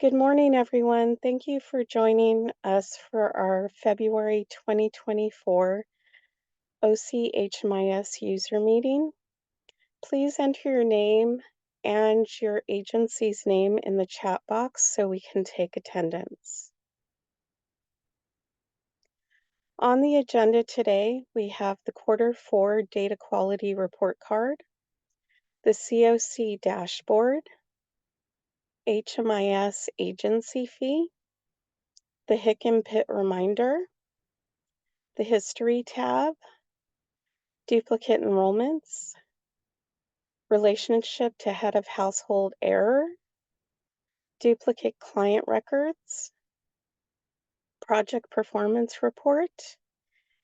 Good morning, everyone. Thank you for joining us for our February 2024 OCHMIS user meeting. Please enter your name and your agency's name in the chat box so we can take attendance. On the agenda today, we have the Q4 Data Quality Report Card, the COC Dashboard, HMIS Agency Fee, the HIC and PIT Reminder, the History tab, duplicate enrollments, relationship to head of household error, duplicate client records, project performance report,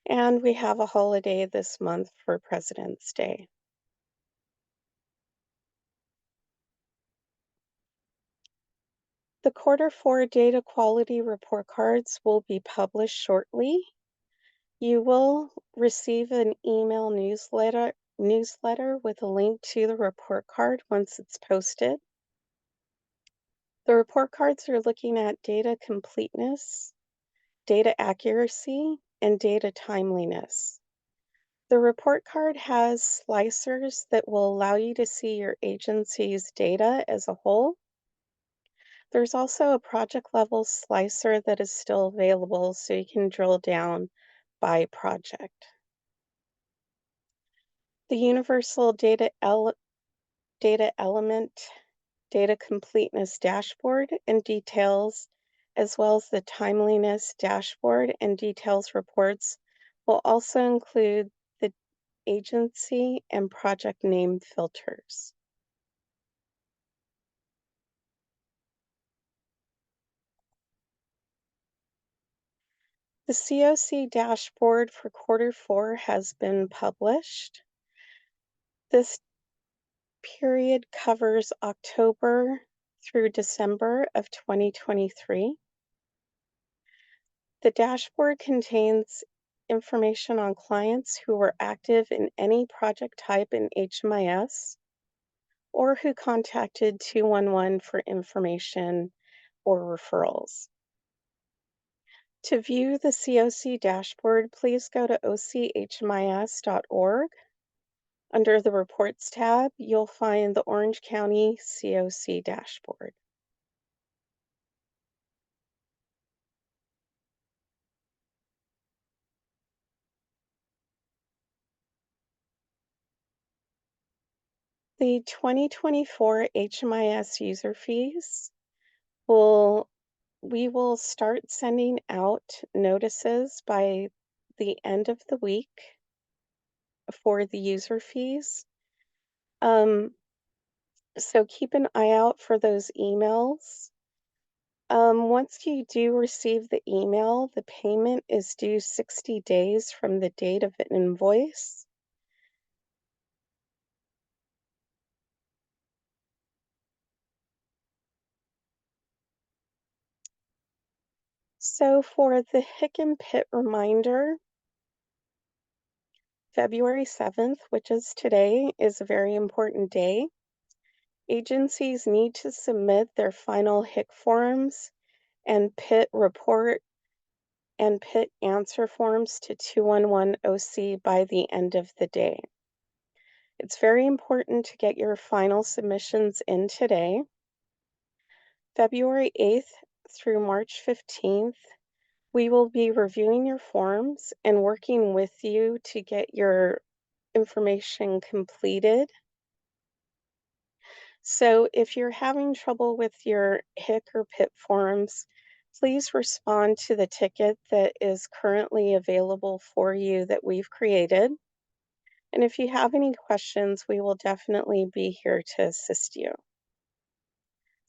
and we have a holiday this month for President's Day. The Q4 data quality report cards will be published shortly. You will receive an email newsletter with a link to the report card once it's posted. The report cards are looking at data completeness, data accuracy, and data timeliness. The report card has slicers that will allow you to see your agency's data as a whole. There's also a project level slicer that is still available so you can drill down by project. The Universal Data Element Data Completeness Dashboard and Details, as well as the Timeliness Dashboard and Details reports, will also include the agency and project name filters. The COC dashboard for Q4 has been published. This period covers October through December of 2023. The dashboard contains information on clients who were active in any project type in HMIS or who contacted 211 for information or referrals. To view the COC dashboard, please go to ochmis.org. Under the Reports tab, you'll find the Orange County COC dashboard. The 2024 HMIS user fees we will start sending out notices by the end of the week for the user fees. So keep an eye out for those emails. Once you do receive the email, the payment is due 60 days from the date of an invoice. So for the HIC and PIT reminder, February 7th, which is today, is a very important day. Agencies need to submit their final HIC forms and PIT report and PIT answer forms to 211 OC by the end of the day. It's very important to get your final submissions in today. February 8th through March 15th, we will be reviewing your forms and working with you to get your information completed. So if you're having trouble with your HIC or PIT forms, please respond to the ticket that is currently available for you that we've created. And if you have any questions, we will definitely be here to assist you.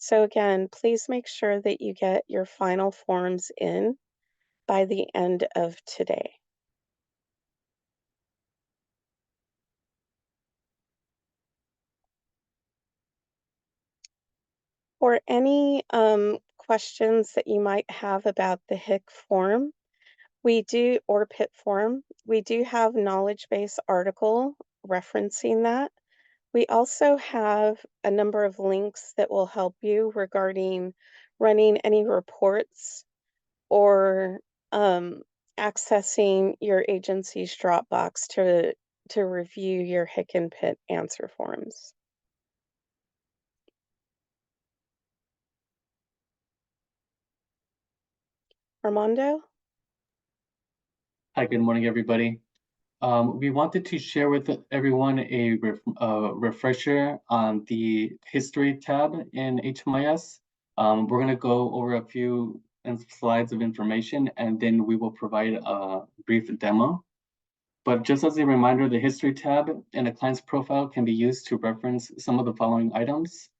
So again, please make sure that you get your final forms in by the end of today. For any questions that you might have about the HIC form, or PIT form, we do have knowledge base article referencing that. We also have a number of links that will help you regarding running any reports or accessing your agency's Dropbox to review your Hick and Pit answer forms. Armando? Hi, good morning, everybody. We wanted to share with everyone a refresher on the history tab in HMIS. We're going to go over a few slides of information, and then we will provide a brief demo. But just as a reminder, the history tab in a client's profile can be used to reference some of the following items,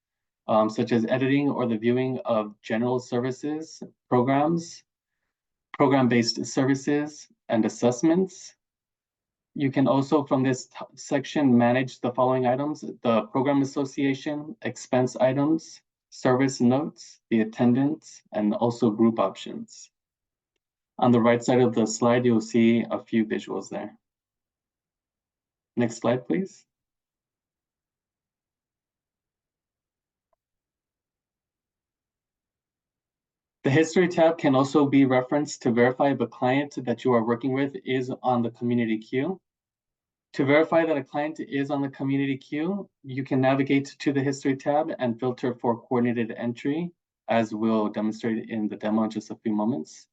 such as editing or the viewing of general services, programs, program-based services, and assessments. You can also, from this section, manage the following items: the program association, expense items, service notes, the attendance, and also group options. On the right side of the slide, you'll see a few visuals there. Next slide, please. The history tab can also be referenced to verify if a client that you are working with is on the community queue. To verify that a client is on the community queue, you can navigate to the history tab and filter for coordinated entry, as we'll demonstrate in the demo in just a few moments.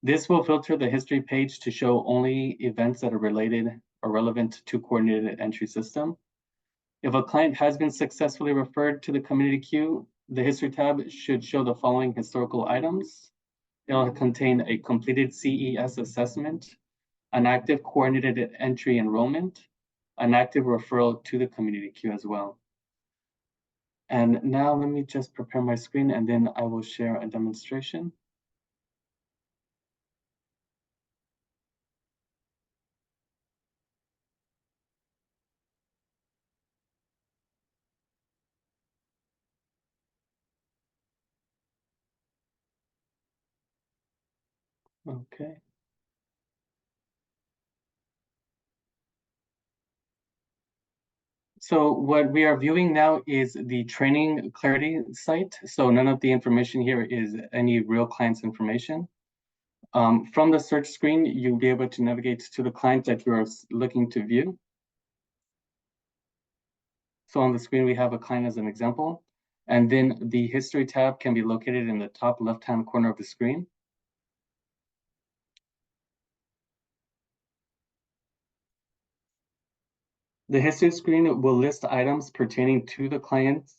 This will filter the history page to show only events that are related or relevant to coordinated entry system. If a client has been successfully referred to the community queue, the history tab should show the following historical items. It'll contain a completed CES assessment, an active coordinated entry enrollment, an active referral to the community queue as well. And now let me just prepare my screen and then I will share a demonstration. Okay. So what we are viewing now is the training clarity site. So none of the information here is any real client's information. From the search screen, you'll be able to navigate to the client that you are looking to view. So on the screen, we have a client as an example, and then the history tab can be located in the top left-hand corner of the screen. The history screen will list items pertaining to the client,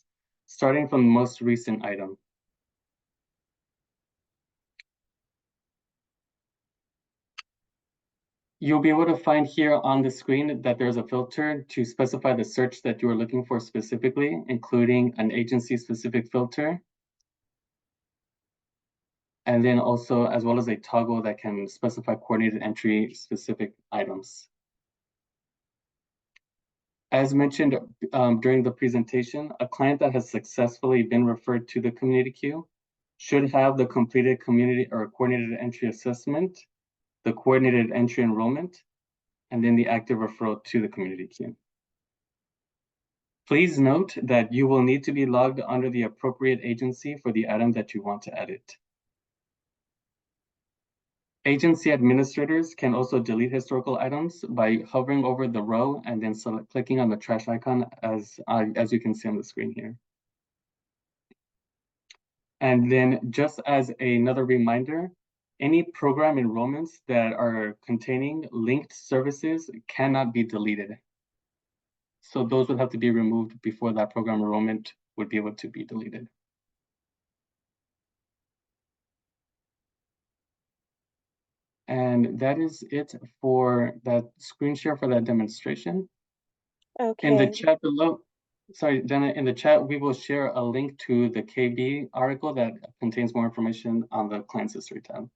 starting from the most recent item. You'll be able to find here on the screen that there's a filter to specify the search that you are looking for specifically, including an agency-specific filter, and then also as well as a toggle that can specify coordinated entry specific items. As mentioned during the presentation, a client that has successfully been referred to the community queue should have the completed community or coordinated entry assessment, the coordinated entry enrollment, and then the active referral to the community queue. Please note that you will need to be logged under the appropriate agency for the item that you want to edit. Agency administrators can also delete historical items by hovering over the row and then clicking on the trash icon as you can see on the screen here. And then just as another reminder, any program enrollments that are containing linked services cannot be deleted. So those would have to be removed before that program enrollment would be able to be deleted. And that is it for that screen share for that demonstration. Okay. In the chat below, sorry, Jenna, in the chat, we will share a link to the KB article that contains more information on the client's history tab.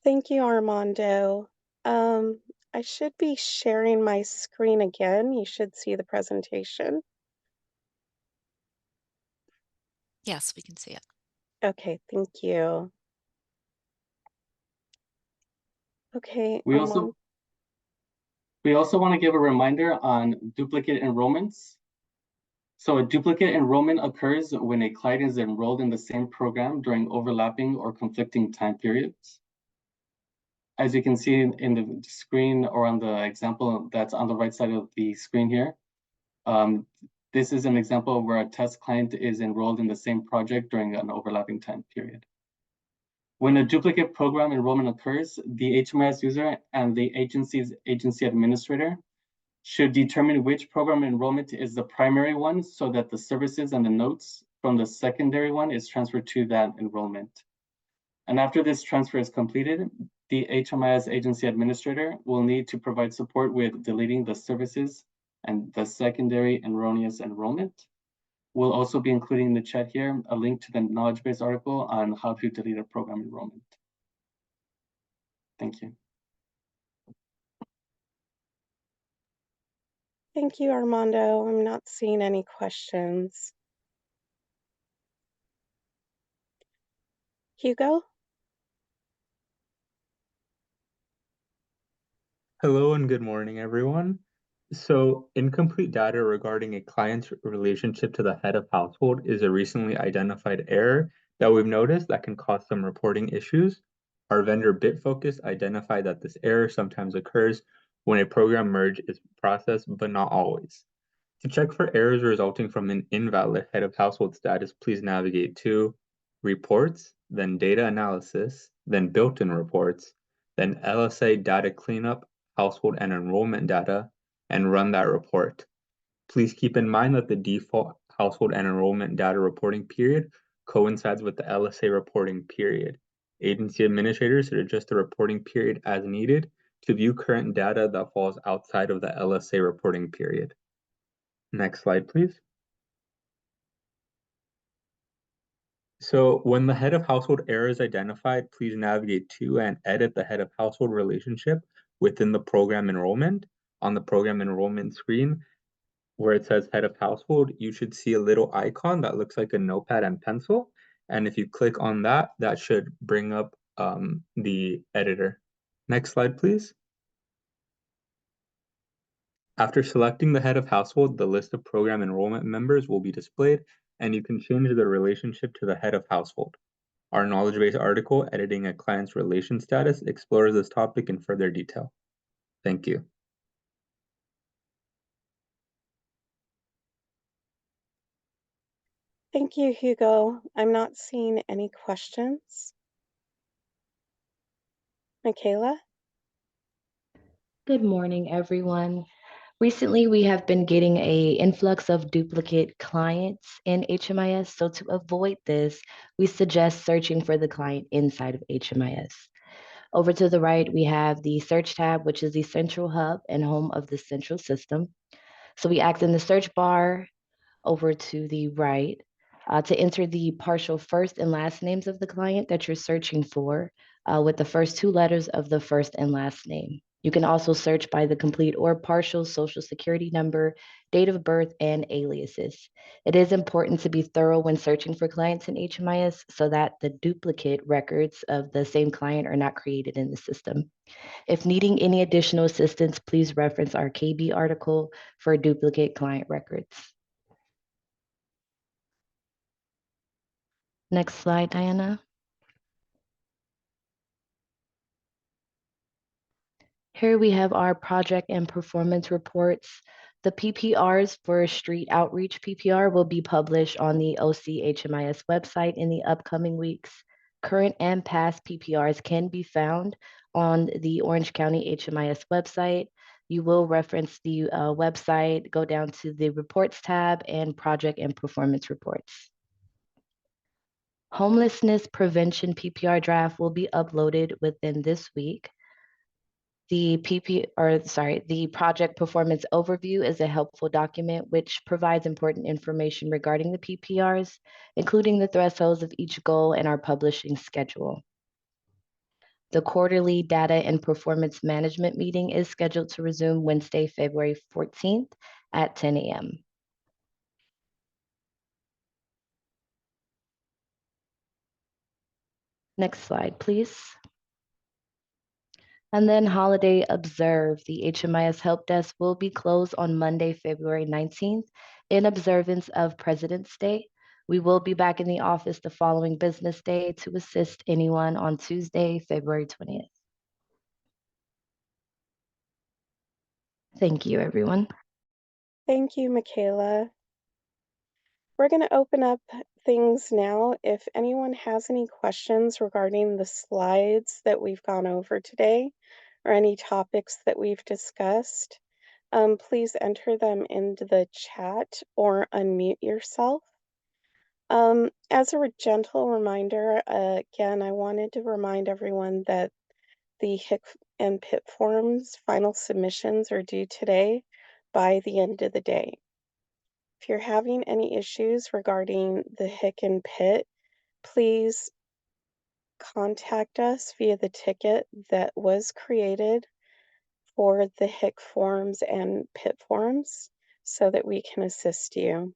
Thank you, Armando. I should be sharing my screen again. You should see the presentation. Yes, we can see it. Okay, thank you. Okay, We also want to give a reminder on duplicate enrollments. So a duplicate enrollment occurs when a client is enrolled in the same program during overlapping or conflicting time periods. As you can see in the screen or on the example that's on the right side of the screen here, this is an example where a test client is enrolled in the same project during an overlapping time period. When a duplicate program enrollment occurs, the HMIS user and the agency's agency administrator should determine which program enrollment is the primary one so that the services and the notes from the secondary one is transferred to that enrollment. And after this transfer is completed, the HMIS agency administrator will need to provide support with deleting the services and the secondary erroneous enrollment. We'll also be including in the chat here a link to the knowledge base article on how to delete a program enrollment. Thank you. Thank you, Armando. I'm not seeing any questions. Hugo? Hello and good morning, everyone. So, incomplete data regarding a client's relationship to the head of household is a recently identified error that we've noticed that can cause some reporting issues. Our vendor BitFocus identified that this error sometimes occurs when a program merge is processed, but not always. To check for errors resulting from an invalid head of household status, please navigate to Reports, then Data Analysis, then Built-in Reports, then LSA Data Cleanup, Household and Enrollment Data, and run that report. Please keep in mind that the default household and enrollment data reporting period coincides with the LSA reporting period. Agency administrators should adjust the reporting period as needed to view current data that falls outside of the LSA reporting period. Next slide, please. So when the head of household error is identified, please navigate to and edit the head of household relationship within the program enrollment. On the program enrollment screen, where it says head of household, you should see a little icon that looks like a notepad and pencil. And if you click on that, that should bring up the editor. Next slide, please. After selecting the head of household, the list of program enrollment members will be displayed, and you can change the relationship to the head of household. Our knowledge base article, Editing a Client's Relation Status, explores this topic in further detail. Thank you. Thank you, Hugo. I'm not seeing any questions. Michaela? Good morning, everyone. Recently, we have been getting an influx of duplicate clients in HMIS. So to avoid this, we suggest searching for the client inside of HMIS. Over to the right, we have the search tab, which is the central hub and home of the central system. So we act in the search bar over to the right to enter the partial first and last names of the client that you're searching for with the first two letters of the first and last name. You can also search by the complete or partial social security number, date of birth, and aliases. It is important to be thorough when searching for clients in HMIS so that the duplicate records of the same client are not created in the system. If needing any additional assistance, please reference our KB article for duplicate client records. Next slide, Diana. Here we have our project and performance reports. The PPRs for Street Outreach PPR will be published on the OCHMIS website in the upcoming weeks. Current and past PPRs can be found on the Orange County HMIS website. You will reference the website, go down to the reports tab and project and performance reports. Homelessness prevention PPR draft will be uploaded within this week. The project performance overview is a helpful document which provides important information regarding the PPRs, including the thresholds of each goal and our publishing schedule. The quarterly data and performance management meeting is scheduled to resume Wednesday, February 14th at 10 a.m. Next slide, please. And then Holiday Observe, the HMIS Help Desk will be closed on Monday, February 19th in observance of President's Day. We will be back in the office the following business day to assist anyone on Tuesday, February 20th. Thank you, everyone. Thank you, Michaela. We're going to open up things now. If anyone has any questions regarding the slides that we've gone over today or any topics that we've discussed, please enter them into the chat or unmute yourself. As a gentle reminder, again, I wanted to remind everyone that the HIC and PIT forms final submissions are due today by the end of the day. If you're having any issues regarding the HIC and PIT, please contact us via the ticket that was created for the HIC forms and PIT forms so that we can assist you.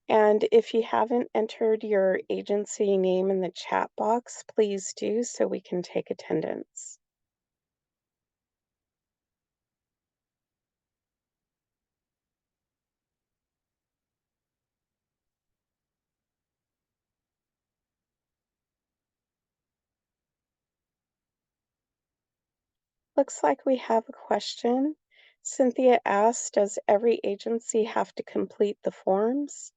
And if you haven't entered your agency name in the chat box, please do so we can take attendance. Looks like we have a question. Cynthia asked, does every agency have to complete the forms?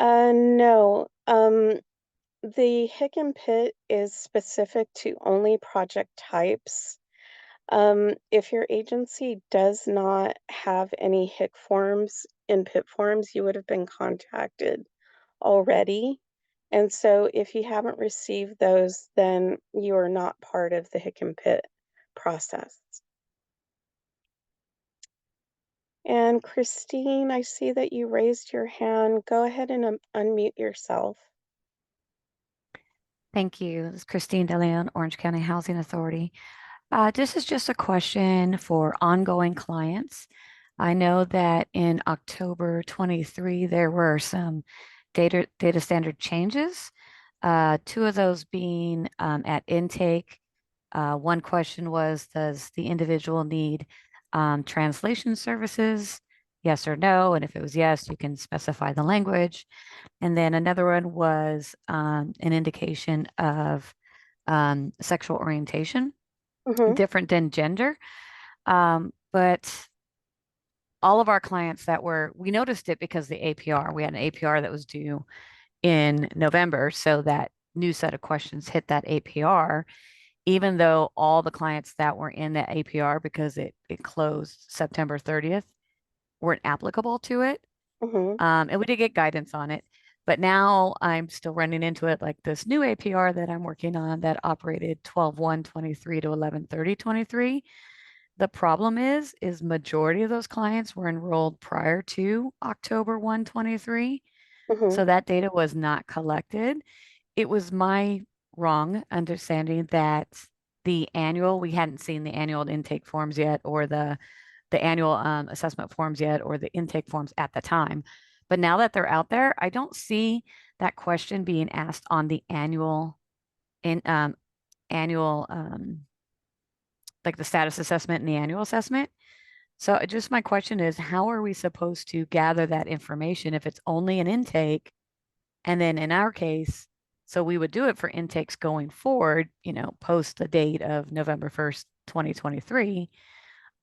No. The HIC and PIT is specific to only project types. If your agency does not have any HIC forms and PIT forms, you would have been contacted already. And so if you haven't received those, then you are not part of the HIC and PIT process. And Christine, I see that you raised your hand. Go ahead and unmute yourself. Thank you. This is Christine DeLeon, Orange County Housing Authority. This is just a question for ongoing clients. I know that in October 23, there were some data standard changes. Two of those being at intake. One question was, does the individual need translation services? Yes or no? And if it was yes, you can specify the language. And then another one was an indication of sexual orientation, different than gender. But all of our clients we noticed it because the APR, we had an APR that was due in November. So that new set of questions hit that APR, even though all the clients that were in that APR, because it closed September 30th, weren't applicable to it. And we did get guidance on it. But now I'm still running into it, like this new APR that I'm working on that operated 12/1/23 to 11/30/23. The problem is majority of those clients were enrolled prior to October 1/23. So that data was not collected. It was my wrong understanding that we hadn't seen the annual intake forms yet, or the annual assessment forms yet, or the intake forms at the time. But now that they're out there, I don't see that question being asked on the annual like the status assessment and the annual assessment. So just my question is, how are we supposed to gather that information if it's only an intake? And then in our case, so we would do it for intakes going forward, post the date of November 1st, 2023.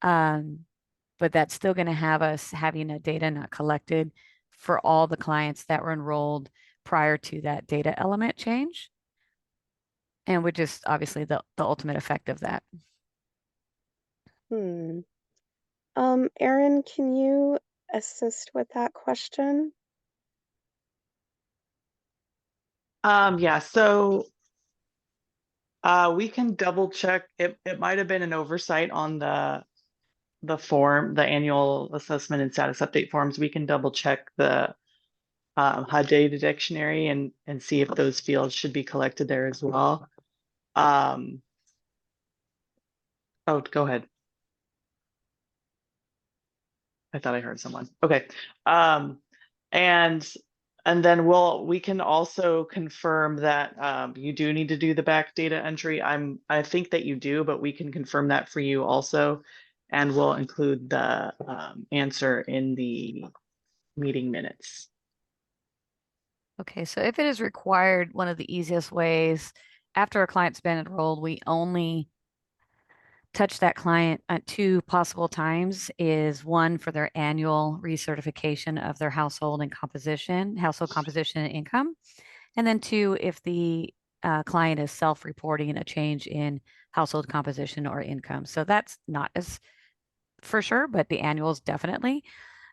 But that's still going to have us having a data not collected for all the clients that were enrolled prior to that data element change. And which is obviously the ultimate effect of that. Erin, can you assist with that question? Yeah, so we can double check. It might have been an oversight on the form, the annual assessment and status update forms. We can double check the HUD data dictionary and see if those fields should be collected there as well. Oh, go ahead. I thought I heard someone. Okay. And then we can also confirm that you do need to do the back data entry. I think that you do, but we can confirm that for you also. And we'll include the answer in the meeting minutes. Okay, so if it is required, one of the easiest ways after a client's been enrolled, we only touch that client at two possible times is one for their annual recertification of their household composition and income. And then two, if the client is self-reporting a change in household composition or income. So that's not as for sure, but the annuals definitely.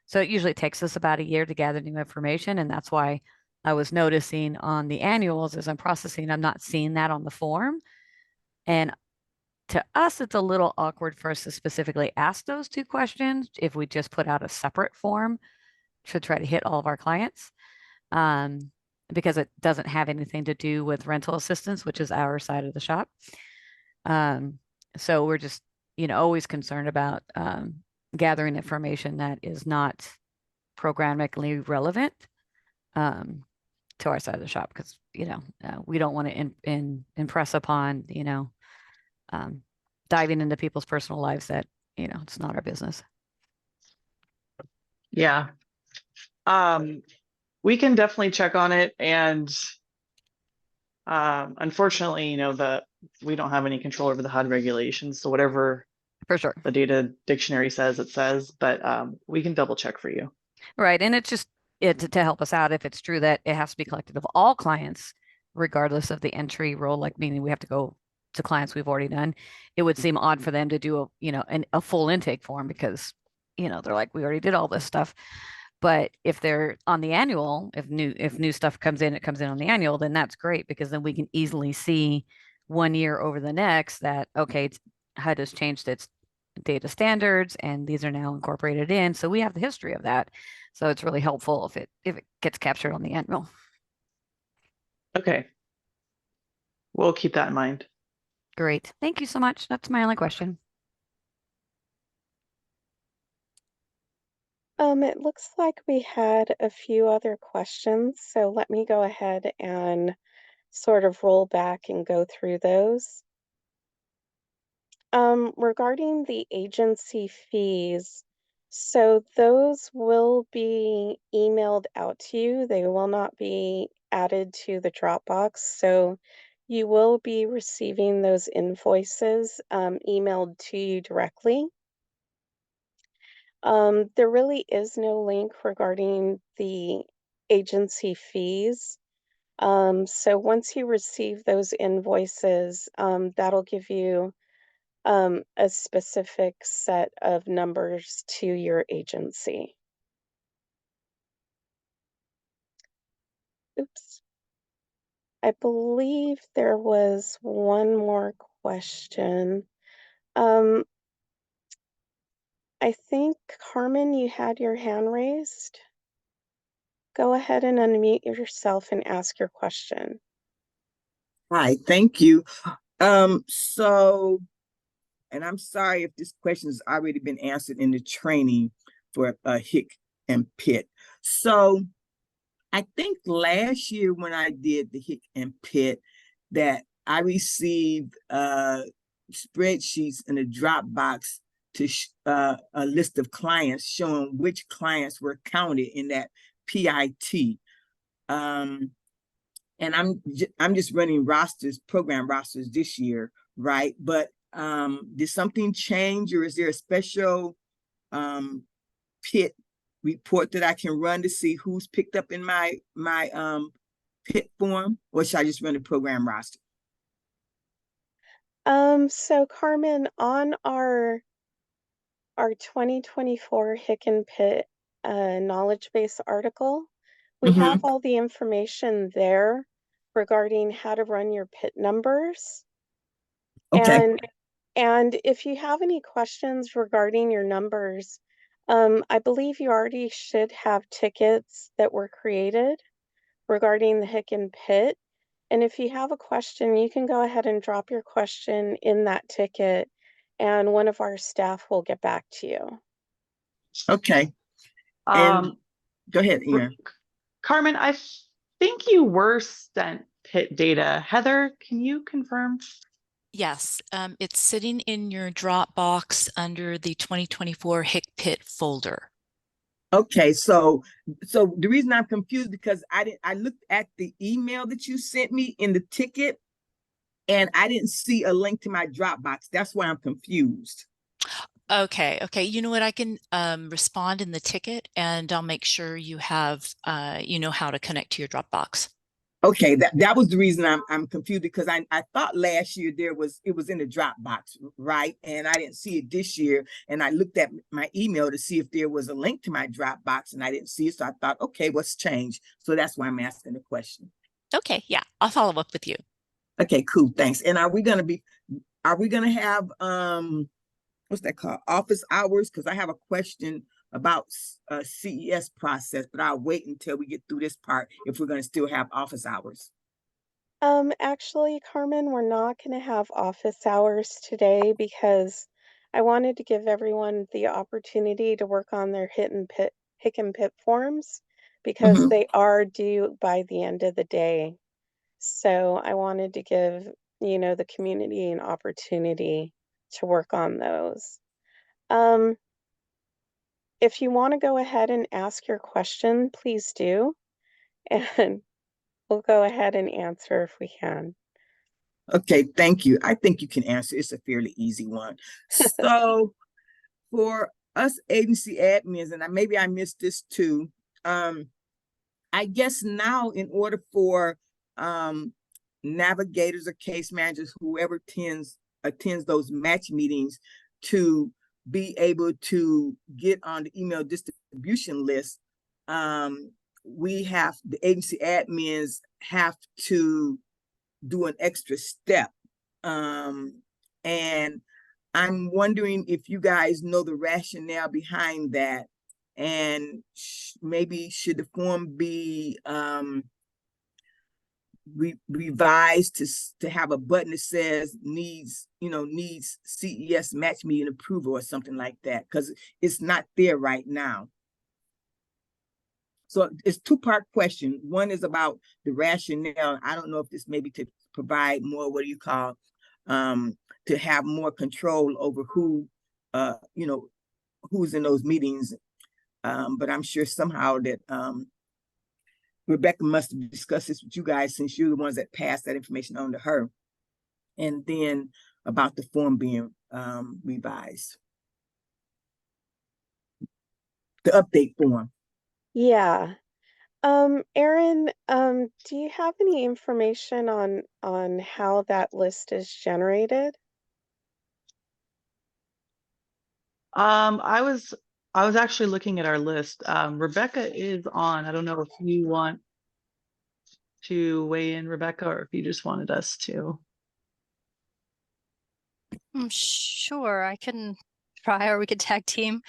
So it usually takes us about a year to gather new information. And that's why I was noticing on the annuals as I'm processing, I'm not seeing that on the form. And to us, it's a little awkward for us to specifically ask those two questions if we just put out a separate form to try to hit all of our clients, because it doesn't have anything to do with rental assistance, which is our side of the shop. So we're just, always concerned about gathering information that is not programmatically relevant to our side of the shop because, we don't want to impress upon, diving into people's personal lives that, it's not our business. Yeah. We can definitely check on it. And unfortunately, we don't have any control over the HUD regulations. So whatever For sure. the data dictionary says, it says, but we can double check for you. Right. And it's just to help us out if it's true that it has to be collected of all clients, regardless of the entry role, like meaning we have to go to clients we've already done. It would seem odd for them to do a full intake form because, they're like, we already did all this stuff. But if they're on the annual, if new stuff comes in, it comes in on the annual, then that's great because then we can easily see 1 year over the next that, okay, HUD has changed its data standards and these are now incorporated in. So we have the history of that. So it's really helpful if it gets captured on the annual. Okay. We'll keep that in mind. Great. Thank you so much. That's my only question. It looks like we had a few other questions, so let me go ahead and sort of roll back and go through those. Regarding the agency fees, so those will be emailed out to you. They will not be added to the Dropbox, so you will be receiving those invoices emailed to you directly. There really is no link regarding the agency fees. So once you receive those invoices, that'll give you a specific set of numbers to your agency. Oops. I believe there was one more question. I think, Carmen, you had your hand raised. Go ahead and unmute yourself and ask your question. Hi, thank you. So, and I'm sorry if this question has already been answered in the training for HIC and PIT. So, I think last year when I did the HIC and PIT, that I received spreadsheets in a Dropbox to a list of clients showing which clients were counted in that PIT. And I'm just running program rosters this year, right? But did something change, or is there a special PIT report that I can run to see who's picked up in my PIT form, or should I just run a program roster? So Carmen, on our 2024 HIC and PIT knowledge base article, we have all the information there regarding how to run your PIT numbers. Okay. And if you have any questions regarding your numbers, I believe you already should have tickets that were created regarding the HIC and PIT. And if you have a question, you can go ahead and drop your question in that ticket, and one of our staff will get back to you. Okay. And go ahead, Ian. Carmen, I think you were sent PIT data. Heather, can you confirm? Yes, it's sitting in your Dropbox under the 2024 HIC PIT folder. Okay, so the reason I'm confused because I looked at the email that you sent me in the ticket and I didn't see a link to my Dropbox. That's why I'm confused. Okay, okay. You know what? I can respond in the ticket, and I'll make sure you have you know how to connect to your Dropbox. Okay, that was the reason I'm confused because I thought last year it was in the Dropbox, right? And I didn't see it this year. And I looked at my email to see if there was a link to my Dropbox and I didn't see it. So I thought, okay, what's changed? So that's why I'm asking the question. Okay, yeah, I'll follow up with you. Okay, cool, thanks. And are we gonna have what's that called? Office hours? Because I have a question about CES process, but I'll wait until we get through this part if we're gonna still have office hours. Actually, Carmen, we're not going to have office hours today because I wanted to give everyone the opportunity to work on their hick and pit forms because Mhm. they are due by the end of the day. So I wanted to give, the community an opportunity to work on those. Um, if you want to go ahead and ask your question, please do, and we'll go ahead and answer if we can. Okay, thank you. I think you can answer. It's a fairly easy one. So for us agency admins, and maybe I missed this too, I guess now in order for navigators or case managers, whoever attends those match meetings to be able to get on the email distribution list, the agency admins have to do an extra step. And I'm wondering if you guys know the rationale behind that, and maybe should the form be revised to have a button that says needs CES match meeting approval or something like that, because it's not there right now. So it's two-part question. One is about the rationale. I don't know if this may be to provide more, what do you call, to have more control over who, who's in those meetings. But I'm sure somehow that Rebecca must have discussed this with you guys since you're the ones that passed that information on to her. And then about the form being revised. The update form. Yeah. Erin, do you have any information on how that list is generated? I was actually looking at our list. Rebecca is on. I don't know if you want to weigh in, Rebecca, or if you just wanted us to. Sure, I can try, or we could tag team.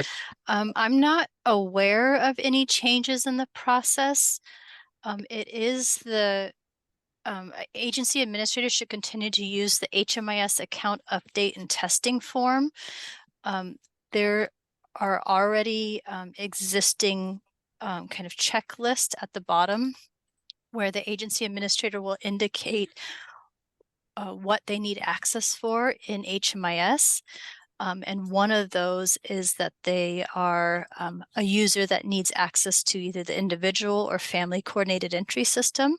I'm not aware of any changes in the process. It is the agency administrators should continue to use the HMIS account update and testing form. There are already existing kind of checklist at the bottom where the agency administrator will indicate what they need access for in HMIS. And one of those is that they are a user that needs access to either the individual or family coordinated entry system.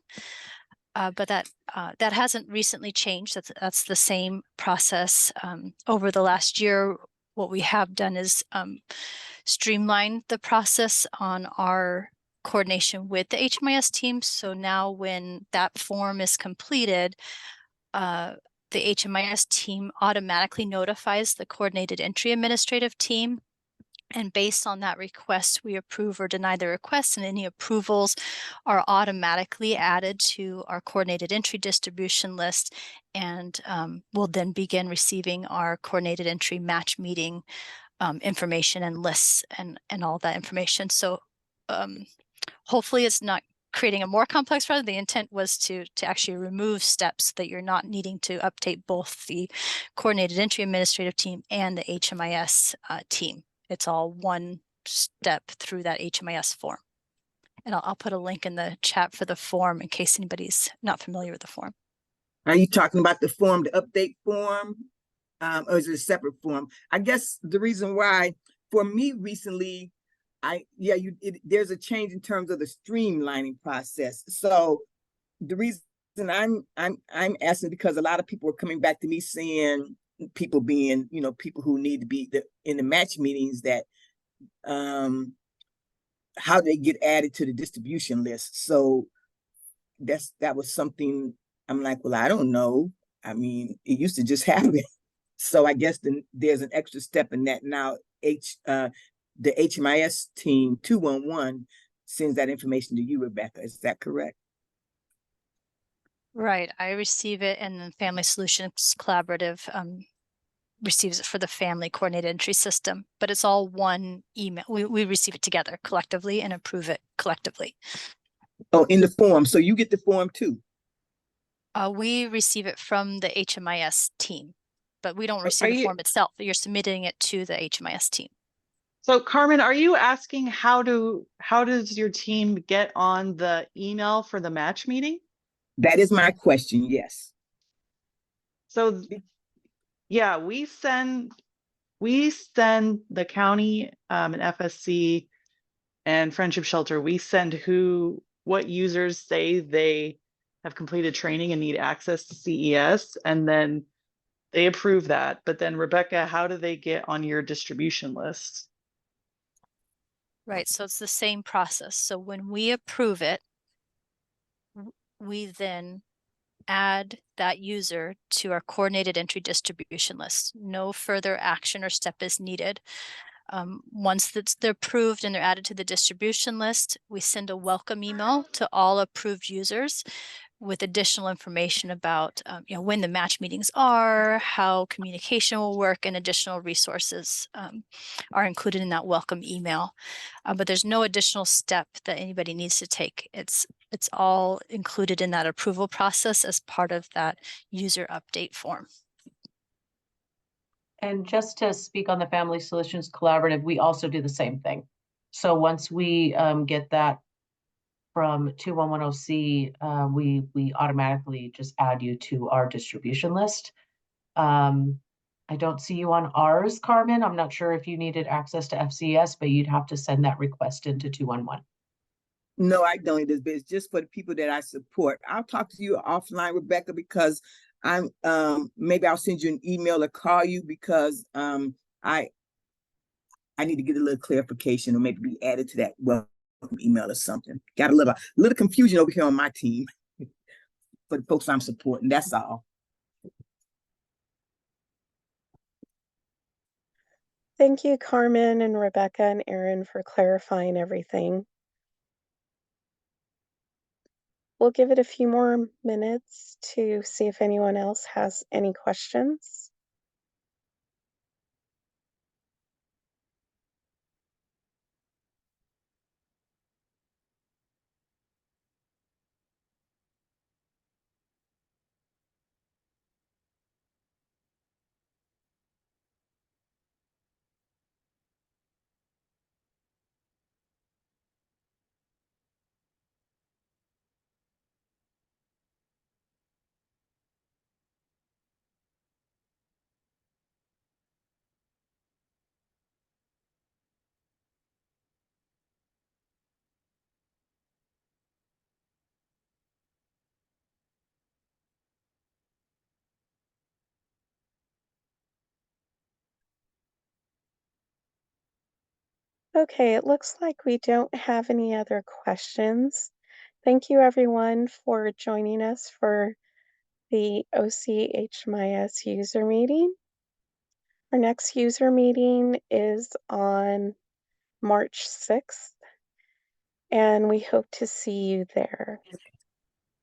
But that hasn't recently changed. That's the same process. Over the last year, what we have done is streamline the process on our coordination with the HMIS team. So now when that form is completed, the HMIS team automatically notifies the coordinated entry administrative team. And based on that request, we approve or deny the request, and any approvals are automatically added to our coordinated entry distribution list, and we'll then begin receiving our coordinated entry match meeting information and lists and all that information. So hopefully it's not creating a more complex problem. The intent was to actually remove steps so that you're not needing to update both the coordinated entry administrative team and the HMIS team. It's all one step through that HMIS form. And I'll put a link in the chat for the form in case anybody's not familiar with the form. Are you talking about the form, the update form? Or is it a separate form? I guess the reason why, for me recently, there's a change in terms of the streamlining process. So the reason I'm asking because a lot of people are coming back to me saying people being, people who need to be in the match meetings that how they get added to the distribution list. So that was something I'm like, well, I don't know. I mean, it used to just happen. So I guess there's an extra step in that now. The HMIS team 211 sends that information to you, Rebecca. Is that correct? Right. I receive it, and then Family Solutions Collaborative receives it for the family coordinated entry system, but it's all one email. We receive it together collectively and approve it collectively. Oh, in the form. So you get the form too. We receive it from the HMIS team, but we don't Are receive the you- form itself. You're submitting it to the HMIS team. So Carmen, are you asking how does your team get on the email for the match meeting? That is my question. Yes. So yeah, we send the county and FSC and Friendship Shelter, we send what users say they have completed training and need access to CES, and then they approve that. But then Rebecca, how do they get on your distribution list? Right. So it's the same process. So when we approve it, we then add that user to our coordinated entry distribution list. No further action or step is needed. Once they're approved and they're added to the distribution list, we send a welcome email to all approved users with additional information about when the match meetings are, how communication will work, and additional resources are included in that welcome email. But there's no additional step that anybody needs to take. It's all included in that approval process as part of that user update form. And just to speak on the Family Solutions Collaborative, we also do the same thing. So once we get that from 2110C, we automatically just add you to our distribution list. I don't see you on ours, Carmen. I'm not sure if you needed access to FCS, but you'd have to send that request into 211. No, I don't need this, but it's just for the people that I support. I'll talk to you offline, Rebecca, because I'm maybe I'll send you an email or call you because I need to get a little clarification or maybe be added to that welcome email or something. Got a little confusion over here on my team for the folks I'm supporting. That's all. Thank you, Carmen and Rebecca and Aaron, for clarifying everything. We'll give it a few more minutes to see if anyone else has any questions. Okay, it looks like we don't have any other questions. Thank you everyone for joining us for the OCHMIS user meeting. Our next user meeting is on March 6th, and we hope to see you there.